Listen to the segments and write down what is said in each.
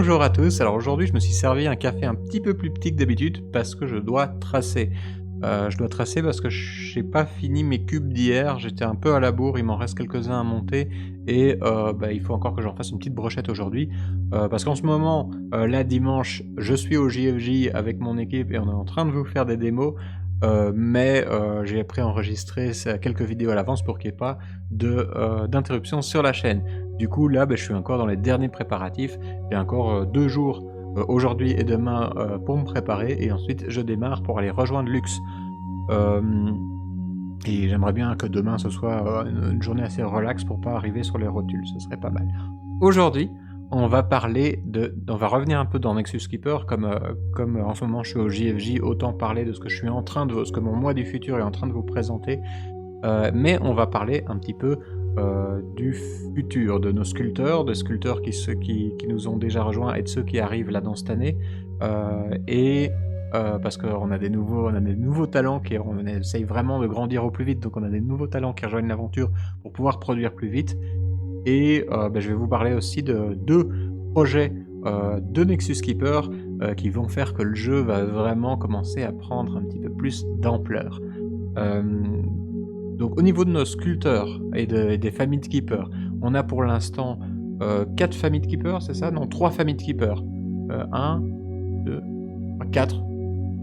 Bonjour à tous, alors aujourd'hui je me suis servi un café un petit peu plus petit que d'habitude parce que je dois tracer. Je dois tracer parce que j'ai pas fini mes cubes d'hier, j'étais un peu à la bourre, il m'en reste quelques-uns à monter et il faut encore que j'en fasse une petite brochette aujourd'hui. Parce qu'en ce moment, là dimanche, je suis au JFJ avec mon équipe et on est en train de vous faire des démos, j'ai préenregistré quelques vidéos à l'avance pour qu'il n'y ait pas d'interruption sur la chaîne. Du coup là, je suis encore dans les derniers préparatifs, j'ai encore 2 jours, aujourd'hui et demain, pour me préparer et ensuite je démarre pour aller rejoindre Lux. Hem et j'aimerais bien que demain ce soit, une journée assez relax pour pas arriver sur les rotules, ce serait pas mal. Aujourd'hui, on va revenir un peu dans Nexus Keeper comme en ce moment je suis au JFJ, autant parler de ce que je suis en train de ce que mon moi du futur est en train de vous présenter. Mais on va parler un petit peu, du futur, de nos sculpteurs, des sculpteurs qui nous ont déjà rejoints et de ceux qui arrivent là dans cette année. Parce qu'on a des nouveaux talents on essaye vraiment de grandir au plus vite, donc on a des nouveaux talents qui rejoignent l'aventure pour pouvoir produire plus vite. Je vais vous parler aussi de 2 projets, de Nexus Keeper, qui vont faire que le jeu va vraiment commencer à prendre un petit peu plus d'ampleur. Hem donc au niveau de nos sculpteurs et des familles de keepers, on a pour l'instant, 4 familles de keepers, c'est ça? Non, 3 familles de keepers. 1, 2, 4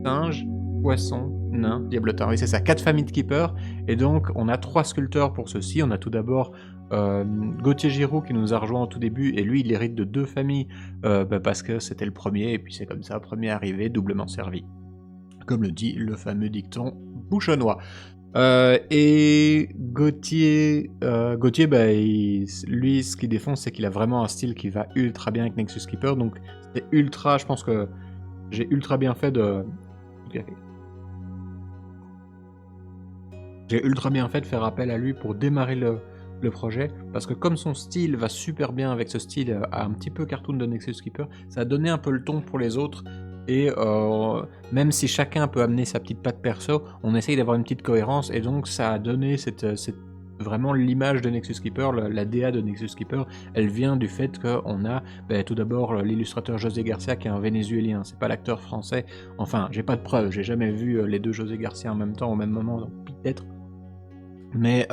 singes, poissons, nains, diablotins. Oui, c'est ça, 4 familles de keepers et donc on a 3 sculpteurs pour ceux-ci. On a tout d'abord, Gauthier Giroux qui nous a rejoint au tout début et lui, il hérite de 2 familles, parce que c'était le premier et puis c'est comme ça, premier arrivé, doublement servi. Comme le dit le fameux dicton bouchonnois. Et Gauthier, lui, ce qu'il défonce, c'est qu'il a vraiment un style qui va ultra bien avec Nexus Keeper, donc c'est ultra je pense que j'ai ultra bien fait de j'ai ultra bien fait de faire appel à lui pour démarrer le projet, parce que comme son style va super bien avec ce style, un petit peu cartoon de Nexus Keeper, ça a donné un peu le ton pour les autres et même si chacun peut amener sa petite patte perso, on essaye d'avoir une petite cohérence et donc ça a donné cette vraiment l'image de Nexus Keeper, la DA de Nexus Keeper, elle vient du fait qu'on a, tout d'abord l'illustrateur José Garcia qui est un Vénézuélien, c'est pas l'acteur français. Enfin, j'ai pas de preuves, j'ai jamais vu, les 2 José Garcia en même temps, au même moment, donc peut-être. Mais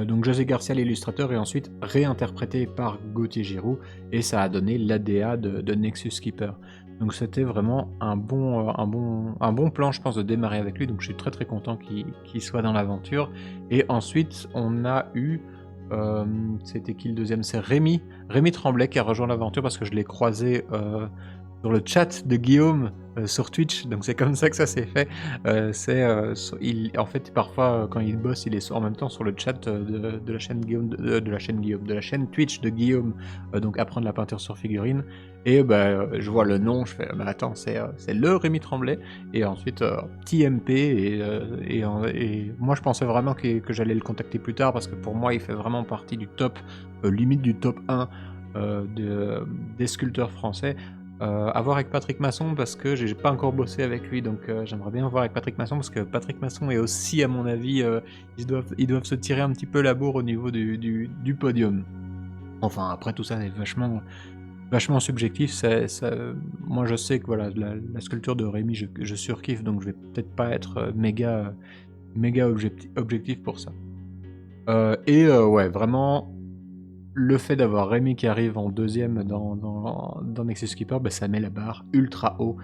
donc José Garcia l'illustrateur et ensuite réinterprété par Gauthier Giroux et ça a donné l'ADA de Nexus Keeper. Donc c'était vraiment un bon plan je pense de démarrer avec lui, donc je suis très très content qu'il soit dans l'aventure. Et ensuite on a eu, c'était qui le deuxième? C'est Rémi Tremblay qui a rejoint l'aventure parce que je l'ai croisé, sur le chat de Guillaume, sur Twitch, donc c'est comme ça que ça s'est fait. En fait, parfois, quand il bosse, il est en même temps sur le chat de la chaîne Guillaume, de la chaîne Twitch de Guillaume, donc apprendre la peinture sur figurine. Et je vois le nom, je fais, attends, c'est le Rémi Tremblay. Et ensuite, petit MP, et moi je pensais vraiment que j'allais le contacter plus tard, parce que pour moi, il fait vraiment partie du top, limite du top 1 des sculpteurs français. À voir avec Patrick Masson parce que j'ai pas encore bossé avec lui, donc j'aimerais bien voir avec Patrick Masson parce que Patrick Masson est aussi à mon avis, ils doivent se tirer un petit peu la bourre au niveau du podium. Enfin après tout ça c'est vachement subjectif, moi je sais que voilà la sculpture de Rémi je surkiffe, donc je vais peut-être pas être, méga objectif pour ça. Ouais vraiment le fait d'avoir Rémi qui arrive en deuxième dans Nexus Keeper, ça met la barre ultra haut,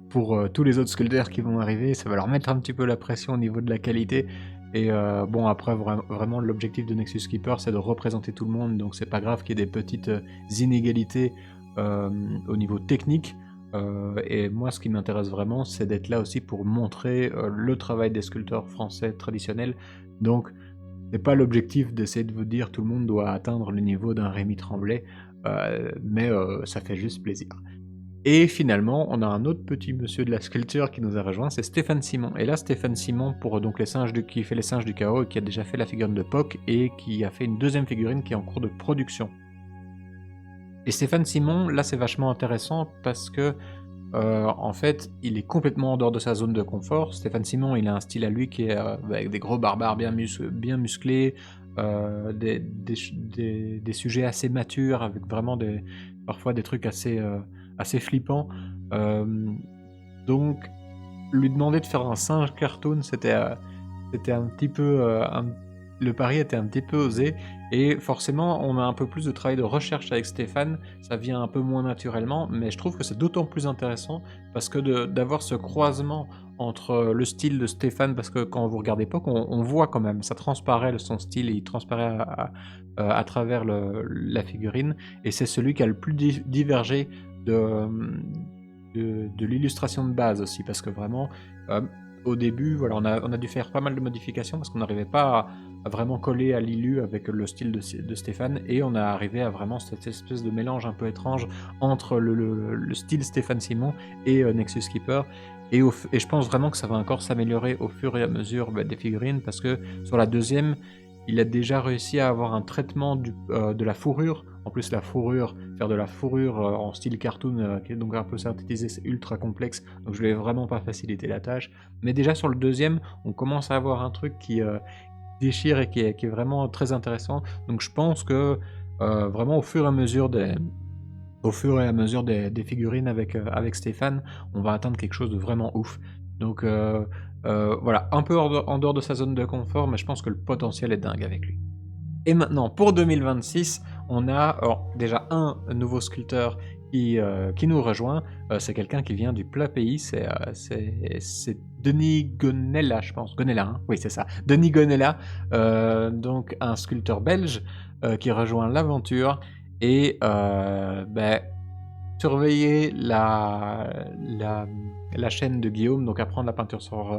pour, tous les autres sculpteurs qui vont arriver. Ça va leur mettre un petit peu la pression au niveau de la qualité et bon après vraiment l'objectif de Nexus Keeper, c'est de représenter tout le monde, donc c'est pas grave qu'il y ait des petites, inégalités, au niveau technique, et moi ce qui m'intéresse vraiment, c'est d'être là aussi pour montrer, le travail des sculpteurs français traditionnels, donc c'est pas l'objectif d'essayer de vous dire tout le monde doit atteindre le niveau d'un Rémi Tremblay, ça fait juste plaisir. Et finalement, on a un autre petit monsieur de la sculpture qui nous a rejoint, c'est Stéphane Simon. Et là, Stéphane Simon, pour donc qui fait les singes du chaos et qui a déjà fait la figurine de Poc et qui a fait une deuxième figurine qui est en cours de production. Et Stéphane Simon, là, c'est vachement intéressant parce que en fait, il est complètement en dehors de sa zone de confort. Stéphane Simon, il a un style à lui qui est avec des gros barbares bien musclés, des sujets assez matures, avec vraiment parfois des trucs assez flippants. Hem, donc lui demander de faire un singe cartoon, c'était un petit peu, le pari était un petit peu osé et forcément, on a un peu plus de travail de recherche avec Stéphane, ça vient un peu moins naturellement, mais je trouve que c'est d'autant plus intéressant parce que d'avoir ce croisement entre le style de Stéphane, parce que quand vous regardez POC, on voit quand même, ça transparaît son style, il transparaît à travers la figurine et c'est celui qui a le plus divergé de, de l'illustration de base aussi, parce que vraiment, heu, au début, voilà, on a dû faire pas mal de modifications parce qu'on n'arrivait pas à vraiment coller à l'illu avec le style de Stéphane et on est arrivé à vraiment cette espèce de mélange un peu étrange entre le style Stéphane Simon et Nexus Keeper et je pense vraiment que ça va encore s'améliorer au fur et à mesure, des figurines parce que sur la deuxième, il a déjà réussi à avoir un traitement de la fourrure. En plus, la fourrure, faire de la fourrure en style cartoon, qui est donc un peu synthétisé, c'est ultra complexe, donc je lui ai vraiment pas facilité la tâche. Mais déjà sur le deuxième, on commence à avoir un truc qui déchire et qui est vraiment très intéressant. Donc je pense que vraiment au fur et à mesure des figurines avec Stéphane, on va atteindre quelque chose de vraiment ouf. Donc voilà, un peu en dehors de sa zone de confort, mais je pense que le potentiel est dingue avec lui. Et maintenant, pour 2026, on a alors, déjà un nouveau sculpteur qui nous rejoint. C'est quelqu'un qui vient du plat pays, c'est Denis Gonella, je pense. Gonella, hein, oui, c'est ça. Denis Gonella, donc un sculpteur belge qui rejoint l'aventure. Et surveiller la chaîne de Guillaume, donc apprendre la peinture sur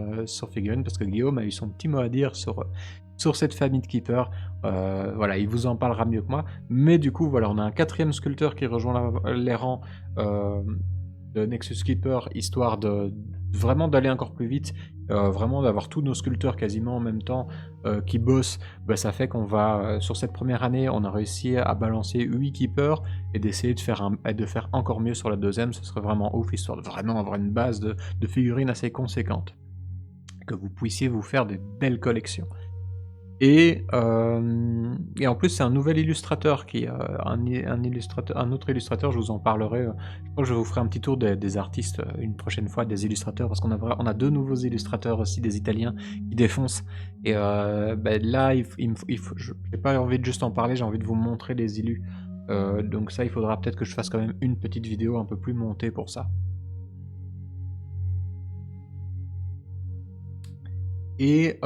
figurine, parce que Guillaume a eu son petit mot à dire sur cette famille de keepers. Voilà, il vous en parlera mieux que moi. Mais du coup, voilà, on a un quatrième sculpteur qui rejoint les rangs de Nexus Keeper, histoire de vraiment d'aller encore plus vite, vraiment d'avoir tous nos sculpteurs quasiment en même temps qui bossent. Ça fait qu'on va, sur cette première année, on a réussi à balancer 8 keepers et d'essayer de faire encore mieux sur la deuxième, ce serait vraiment ouf, histoire de vraiment avoir une base de figurines assez conséquente. Que vous puissiez vous faire des belles collections. Et en plus, c'est un nouvel illustrateur un autre illustrateur, je vous en parlerai, je pense que je vous ferai un petit tour des artistes, une prochaine fois, des illustrateurs, parce on a 2 nouveaux illustrateurs aussi, des Italiens, qui défoncent et là, j'ai pas envie de juste en parler, j'ai envie de vous montrer les illus, donc ça, il faudra peut-être que je fasse quand même une petite vidéo un peu plus montée pour ça. Et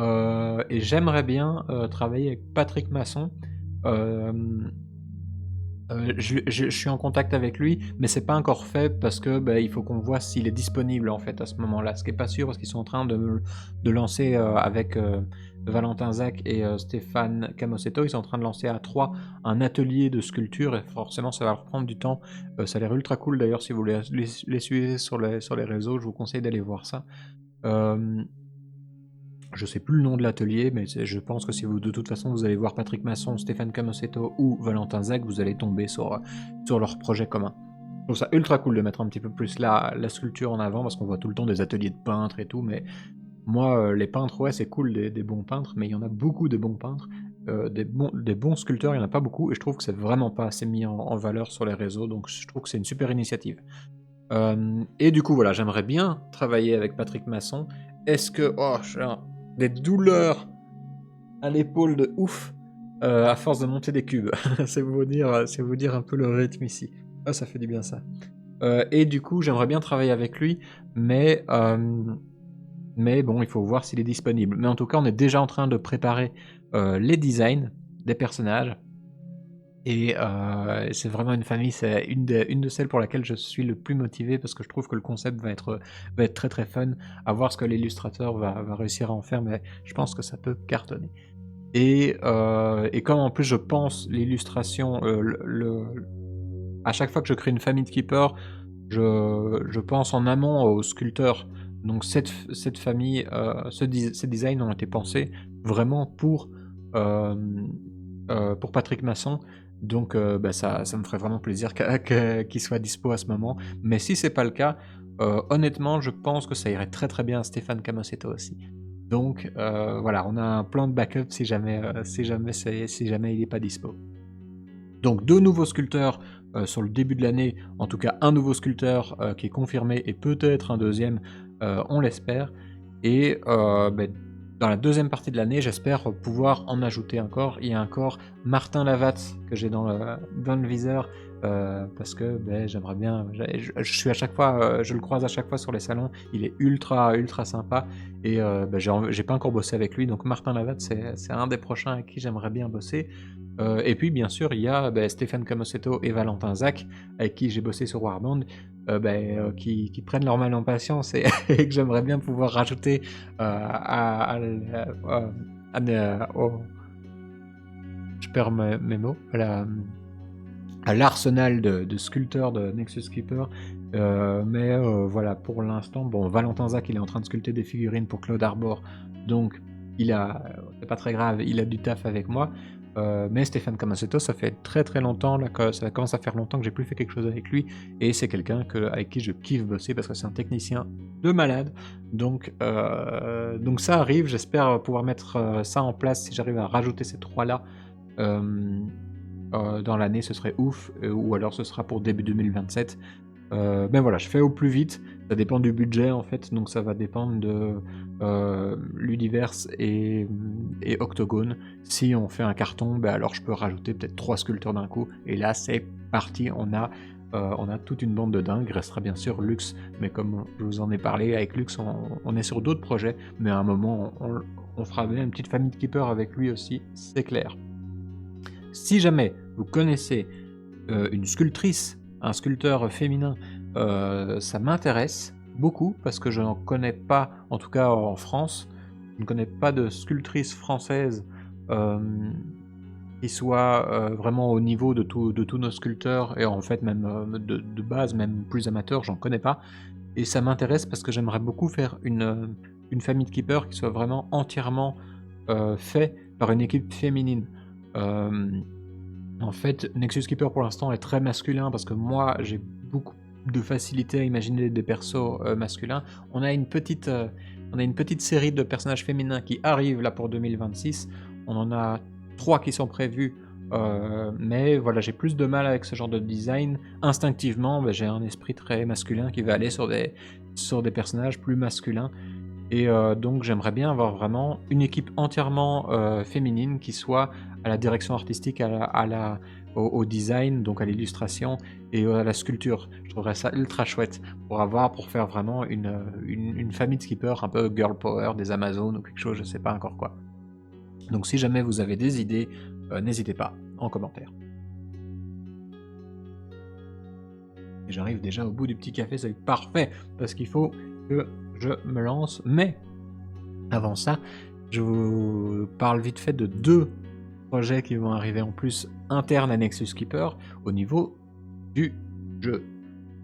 j'aimerais bien travailler avec Patrick Masson. Je suis en contact avec lui, mais c'est pas encore fait parce que il faut qu'on voit s'il est disponible en fait à ce moment-là. Ce qui est pas sûr parce qu'ils sont en train de lancer avec Valentin Zach et Stéphane Camosetto, ils sont en train de lancer à 3 un atelier de sculpture et forcément ça va leur prendre du temps. Ça a l'air ultra cool d'ailleurs si vous les suivez sur les réseaux, je vous conseille d'aller voir ça. Je sais plus le nom de l'atelier, mais je pense que si vous, de toute façon, vous allez voir Patrick Masson, Stéphane Camosetto ou Valentin Zach, vous allez tomber sur leur projet commun. Je trouve ça ultra cool de mettre un petit peu plus la sculpture en avant, parce qu'on voit tout le temps des ateliers de peintres et tout, mais moi, les peintres, ouais, c'est cool, des bons peintres, mais il y en a beaucoup des bons peintres. Des bons sculpteurs, il n'y en a pas beaucoup, et je trouve que c'est vraiment pas assez mis en valeur sur les réseaux, donc je trouve que c'est une super initiative. Et du coup, voilà, j'aimerais bien travailler avec Patrick Masson. Est-ce que... Oh, j'ai des douleurs à l'épaule de ouf à force de monter des cubes. C'est vous dire un peu le rythme ici. Ah, ça fait du bien ça. Et du coup, j'aimerais bien travailler avec lui, mais bon, il faut voir s'il est disponible. Mais en tout cas, on est déjà en train de préparer les designs des personnages. Et c'est vraiment une famille, c'est une de celles pour laquelle je suis le plus motivé parce que je trouve que le concept va être très très fun. À voir ce que l'illustrateur va réussir à en faire, mais je pense que ça peut cartonner. Et comme en plus je pense l'illustration, à chaque fois que je crée une famille de keepers, je pense en amont aux sculpteurs. Donc cette famille, ces designs ont été pensés vraiment pour Patrick Masson. Donc ça me ferait vraiment plaisir qu'il soit dispo à ce moment. Mais si c'est pas le cas, honnêtement, je pense que ça irait très très bien à Stéphane Camosetto aussi. Donc voilà, on a un plan de backup si jamais il est pas dispo. Donc 2 nouveaux sculpteurs sur le début de l'année, en tout cas un nouveau sculpteur qui est confirmé et peut-être un deuxième, on l'espère. Et dans la deuxième partie de l'année, j'espère pouvoir en ajouter encore. Il y a encore Martin Lavatz que j'ai dans le viseur, parce que j'aimerais bien. Je suis à chaque fois, je le croise à chaque fois sur les salons. Il est ultra ultra sympa et j'ai pas encore bossé avec lui. Donc Martin Lavatz, c'est un des prochains avec qui j'aimerais bien bosser. Et puis bien sûr, il y a Stéphane Camosetto et Valentin Zach, avec qui j'ai bossé sur Warband, qui prennent leur mal en patience et, et que j'aimerais bien pouvoir rajouter je perds mes mots, à l'arsenal de sculpteurs de Nexus Keeper. Voilà, pour l'instant, bon, Valentin Zach, il est en train de sculpter des figurines pour Claude Arbor, donc c'est pas très grave, il a du taf avec moi. Mais Stéphane Camosetto, ça fait très très longtemps, là, que ça commence à faire longtemps que j'ai plus fait quelque chose avec lui, et c'est quelqu'un avec qui je kiffe bosser parce que c'est un technicien de malade. Donc ça arrive, j'espère pouvoir mettre ça en place. Si j'arrive à rajouter ces trois-là dans l'année, ce serait ouf, ou alors ce sera pour début 2027. Voilà, je fais au plus vite, ça dépend du budget en fait, donc ça va dépendre de l'Universe et Octogone. Si on fait un carton, alors je peux rajouter peut-être 3 sculpteurs d'un coup, et là c'est parti, on a toute une bande de dingues. Il restera bien sûr Lux, mais comme je vous en ai parlé, avec Lux on est sur d'autres projets, mais à un moment on fera bien une petite famille de keepers avec lui aussi, c'est clair. Si jamais vous connaissez une sculptrice, un sculpteur féminin, ça m'intéresse beaucoup parce que je n'en connais pas, en tout cas en France, je ne connais pas de sculptrice française qui soit vraiment au niveau de tous nos sculpteurs, et en fait même de base, même plus amateur, j'en connais pas. Et ça m'intéresse parce que j'aimerais beaucoup faire une famille de keepers qui soit vraiment entièrement fait par une équipe féminine. En fait, Nexus Keeper pour l'instant est très masculin parce que moi j'ai beaucoup de facilité à imaginer des persos masculins. On a une petite série de personnages féminins qui arrivent là pour 2026. On en a 3 qui sont prévus, mais voilà, j'ai plus de mal avec ce genre de design. Instinctivement, j'ai un esprit très masculin qui va aller sur des personnages plus masculins. Et donc j'aimerais bien avoir vraiment une équipe entièrement féminine qui soit à la direction artistique, au design, donc à l'illustration et à la sculpture. Je trouverais ça ultra chouette pour faire vraiment une famille de skippers un peu girl power des Amazones ou quelque chose, je sais pas encore quoi. Donc si jamais vous avez des idées, n'hésitez pas en commentaire. Et j'arrive déjà au bout du petit café, c'est parfait parce qu'il faut que je me lance, mais avant ça, je vous parle vite fait de 2 projets qui vont arriver en plus internes à Nexus Keeper au niveau du jeu.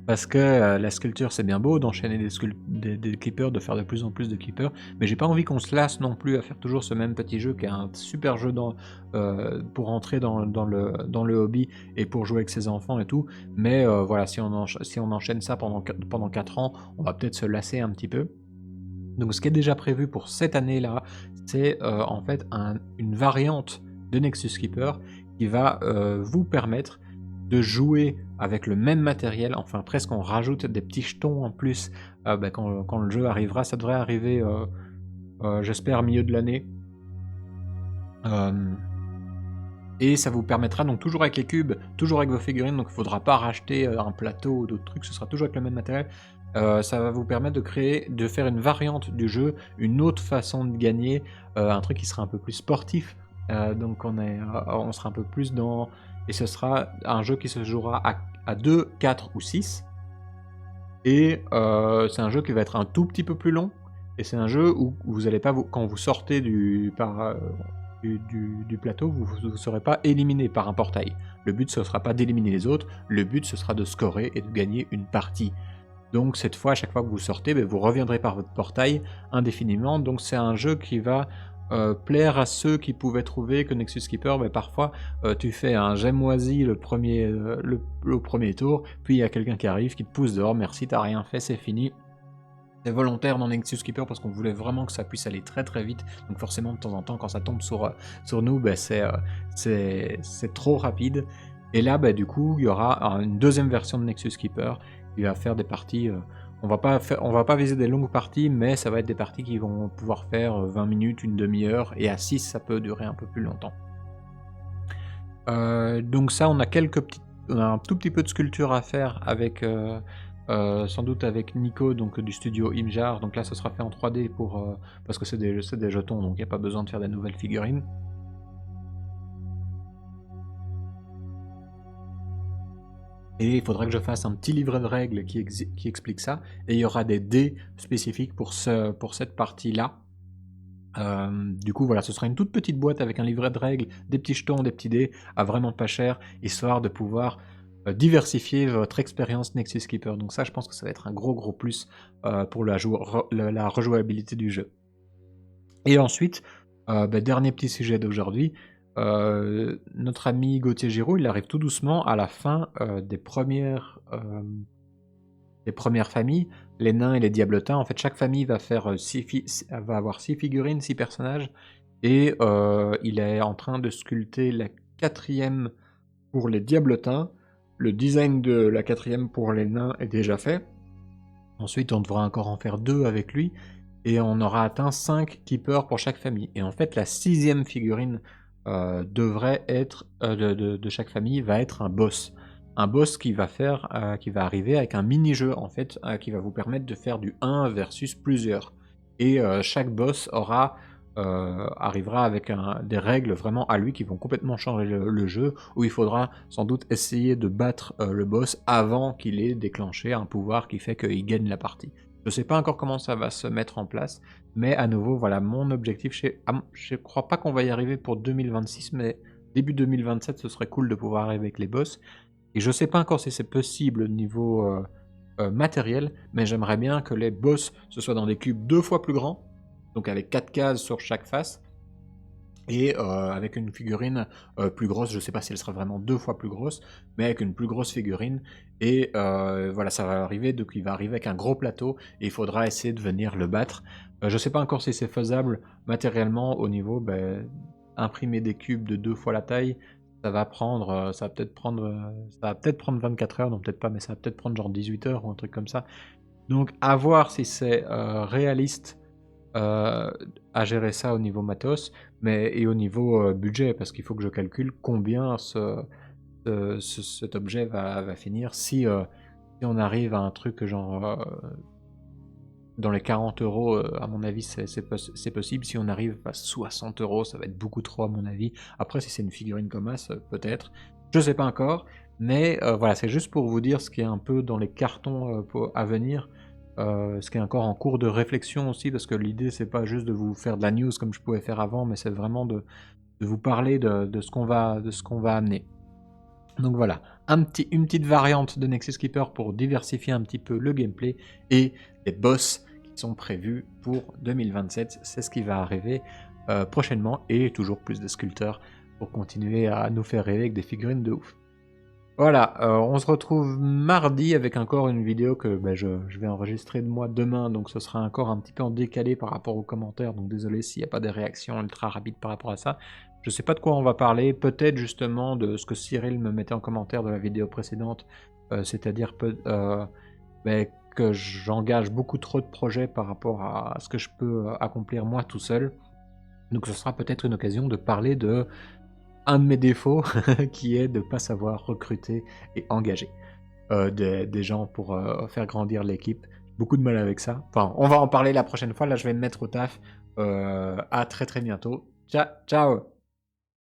Parce que la sculpture c'est bien beau d'enchaîner des keepers, de faire de plus en plus de keepers, mais j'ai pas envie qu'on se lasse non plus à faire toujours ce même petit jeu qui est un super jeu pour entrer dans le hobby et pour jouer avec ses enfants et tout. Mais voilà, si on enchaîne ça pendant 4 ans, on va peut-être se lasser un petit peu. Donc ce qui est déjà prévu pour cette année-là, c'est en fait une variante de Nexus Keeper qui va vous permettre de jouer avec le même matériel, enfin presque on rajoute des petits jetons en plus quand le jeu arrivera. Ça devrait arriver, j'espère, milieu de l'année. Et ça vous permettra donc toujours avec les cubes, toujours avec vos figurines, donc il ne faudra pas racheter un plateau ou d'autres trucs, ce sera toujours avec le même matériel. Ça va vous permettre de faire une variante du jeu, une autre façon de gagner, un truc qui sera un peu plus sportif. Donc on sera un peu plus dans... Et ce sera un jeu qui se jouera à 2, 4 ou 6. Et c'est un jeu qui va être un tout petit peu plus long. Et c'est un jeu où vous n'allez pas, quand vous sortez du plateau, vous ne serez pas éliminé par un portail. Le but, ce ne sera pas d'éliminer les autres, le but, ce sera de scorer et de gagner une partie. Donc cette fois, à chaque fois que vous sortez, vous reviendrez par votre portail indéfiniment. Donc c'est un jeu qui va plaire à ceux qui pouvaient trouver que Nexus Keeper, parfois tu fais un gémoisi le premier tour, puis il y a quelqu'un qui arrive, qui te pousse dehors, merci, t'as rien fait, c'est fini. C'est volontaire dans Nexus Keeper parce qu'on voulait vraiment que ça puisse aller très très vite, donc forcément de temps en temps quand ça tombe sur nous, c'est trop rapide. Et là, bah, du coup, il y aura une deuxième version de Nexus Keeper qui va faire des parties, on va pas viser des longues parties, mais ça va être des parties qui vont pouvoir faire 20 minutes, une demi-heure, et à 6 ça peut durer un peu plus longtemps. Donc ça, on a un tout petit peu de sculpture à faire avec, sans doute avec Nico, donc du studio Imjar. Donc là, ce sera fait en 3D parce que c'est des jetons, donc il y a pas besoin de faire des nouvelles figurines. Et il faudra que je fasse un petit livret de règles qui explique ça, et il y aura des dés spécifiques pour cette partie-là. Du coup, voilà, ce sera une toute petite boîte avec un livret de règles, des petits jetons, des petits dés, à vraiment pas cher, histoire de pouvoir diversifier votre expérience Nexus Keeper. Donc ça, je pense que ça va être un gros plus pour la rejouabilité du jeu. Et ensuite, bah, dernier petit sujet d'aujourd'hui, notre ami Gauthier Giraud, il arrive tout doucement à la fin des premières familles, les nains et les diablotins. En fait, chaque famille va avoir 6 figurines, 6 personnages, et il est en train de sculpter la 4e pour les diablotins. Le design de la 4e pour les nains est déjà fait. Ensuite, on devra encore en faire 2 avec lui, et on aura atteint 5 keepers pour chaque famille. Et en fait, la 6e figurine devrait être, de chaque famille, va être un boss. Un boss qui va arriver avec un mini-jeu, en fait, qui va vous permettre de faire du 1 versus plusieurs. Et chaque boss arrivera avec des règles vraiment à lui qui vont complètement changer le jeu, où il faudra sans doute essayer de battre le boss avant qu'il ait déclenché un pouvoir qui fait qu'il gagne la partie. Je sais pas encore comment ça va se mettre en place, mais à nouveau, voilà, mon objectif, je crois pas qu'on va y arriver pour 2026, mais début 2027, ce serait cool de pouvoir arriver avec les boss. Et je sais pas encore si c'est possible au niveau matériel, mais j'aimerais bien que les boss, ce soit dans des cubes 2 fois plus grands, donc avec 4 cases sur chaque face, et avec une figurine plus grosse. Je sais pas si elle sera vraiment 2 fois plus grosse, mais avec une plus grosse figurine, et voilà, ça va arriver, donc il va arriver avec un gros plateau, et il faudra essayer de venir le battre. Je sais pas encore si c'est faisable matériellement au niveau, imprimer des cubes de 2 fois la taille, ça va peut-être prendre 24 heures, non peut-être pas, mais ça va peut-être prendre genre 18 heures ou un truc comme ça. Donc à voir si c'est réaliste à gérer ça au niveau matos, et au niveau budget, parce qu'il faut que je calcule combien cet objet va finir. Si on arrive à un truc genre dans les 40 euros, à mon avis, c'est possible. Si on arrive à 60 euros, ça va être beaucoup trop, à mon avis. Après, si c'est une figurine comme as, peut-être. Je sais pas encore, mais voilà, c'est juste pour vous dire ce qui est un peu dans les cartons à venir. Ce qui est encore en cours de réflexion aussi, parce que l'idée, c'est pas juste de vous faire de la news comme je pouvais faire avant, mais c'est vraiment de vous parler de ce qu'on va amener. Donc voilà, une petite variante de Nexus Keeper pour diversifier un petit peu le gameplay, et les boss qui sont prévus pour 2027, c'est ce qui va arriver prochainement, et toujours plus de sculpteurs pour continuer à nous faire rêver avec des figurines de ouf. Voilà, on se retrouve mardi avec encore une vidéo que je vais enregistrer de moi demain, donc ce sera encore un petit peu en décalé par rapport aux commentaires, donc désolé s'il n'y a pas des réactions ultra rapides par rapport à ça. Je sais pas de quoi on va parler, peut-être justement de ce que Cyril me mettait en commentaire de la vidéo précédente, c'est-à-dire que j'engage beaucoup trop de projets par rapport à ce que je peux accomplir moi tout seul. Donc ce sera peut-être une occasion de parler de un de mes défauts, qui est de ne pas savoir recruter et engager des gens pour faire grandir l'équipe. Beaucoup de mal avec ça. Enfin, on va en parler la prochaine fois. Là, je vais me mettre au taf. À très bientôt. Ciao, ciao!